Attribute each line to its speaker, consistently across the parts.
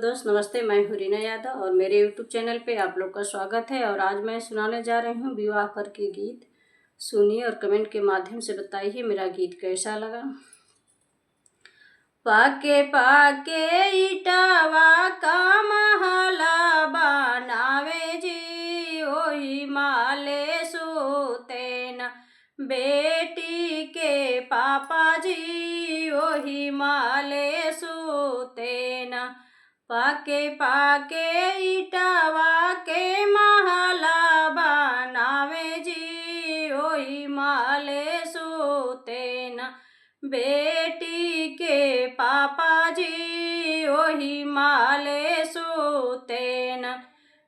Speaker 1: दोस्त नमस्ते, मैं हूँ रीना यादव और मेरे यूट्यूब चैनल पे आप लोग का स्वागत है। और आज मैं सुनाने जा रही हूँ विवाह पर के गीत। सुनिए और कमेंट के माध्यम से बताइए मेरा गीत कैसा लगा। पाके पाके इटावा का महला बनावे जी, ओही माले सुतेन बेटी के पापा जी, ओही माले सुतेन। पाके पाके इटावा के महला बनावे जी, ओही माले सुतेन बेटी के पापा जी, ओही माले सुतेन।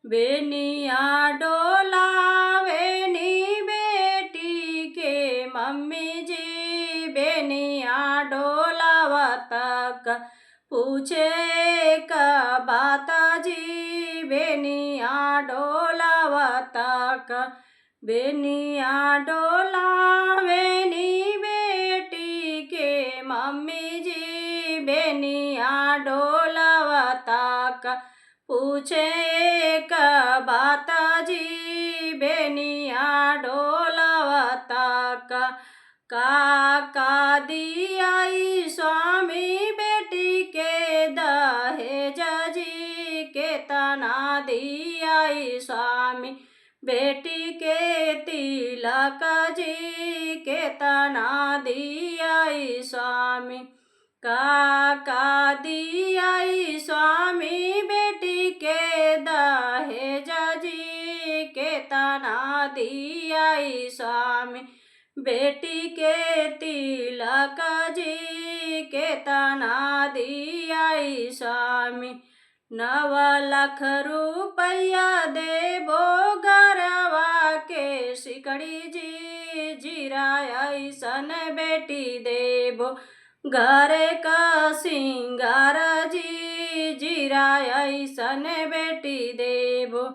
Speaker 1: बेनिया डोलावेनी बेटी के मम्मी जी, बेनिया डोलावा तक पूछे का बाता जी, बेनिया डोलावा तक। बेनिया डोलावेनी बेटी के मम्मी जी, बेनिया डोलावा तक पूछे का बाता जी, बेनिया डोलावा तक। का दियाई स्वामी बेटी के दहेज जी, के तना दियाई स्वामी बेटी के तिलक जी, के तना दियाई स्वामी। का दियाई स्वामी बेटी के दहेज जी, के तना दियाई स्वामी बेटी के तिलक जी, के तना दियाई स्वामी। 9 लाख रुपया देबो गरवा के सिकड़ी जी, जीरा ऐसन बेटी देबो घर का सिंगार जी, जीरा ऐसन बेटी देबो।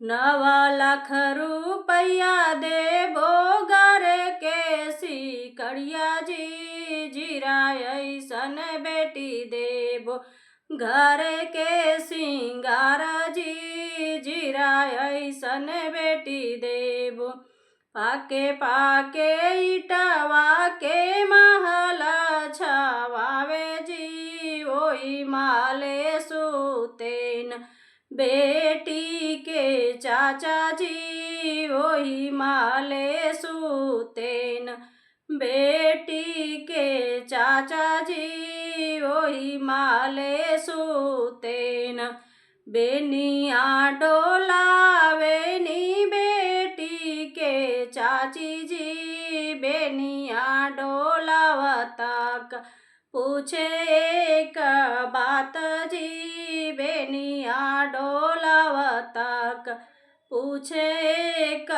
Speaker 1: 9 लाख रुपया देबो घर के सिकड़िया जी, जीरा ऐसन बेटी देबो घर के सिंगार जी, जीरा ऐसन बेटी देबो। पाके पाके इटवा के महल छवावे जी, ओही माले सुतेन बेटी के चाचा जी, ओही माले सुतेन बेटी के चाचा जी, ओही माले सुतेन। बेनिया डोलावेनी बेटी के चाची जी, बेनिया डोलावा तक पूछे एक बात जी, बेनिया डोलावा तक पूछे एक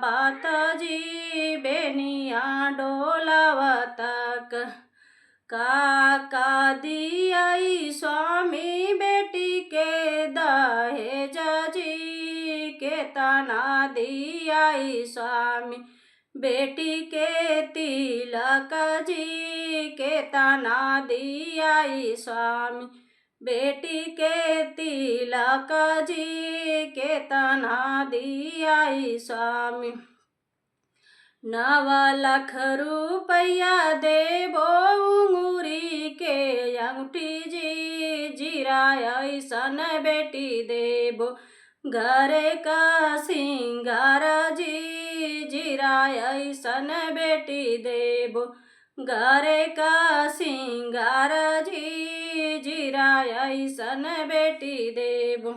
Speaker 1: बात जी, बेनिया डोलावा तक। का दियाई स्वामी बेटी के दहेज जी, के तना दियाई स्वामी बेटी के तिलक जी, के तना दियाई स्वामी बेटी के तिलक जी, के तना दियाई स्वामी। 9 लाख रुपया देबो अंगूरी के अंगूठी जी, जीरा ऐसन बेटी देबो घर का सिंगार जी, जीरा ऐसन बेटी देबो घर का सिंगार जी, जीरा ऐसन बेटी देबो।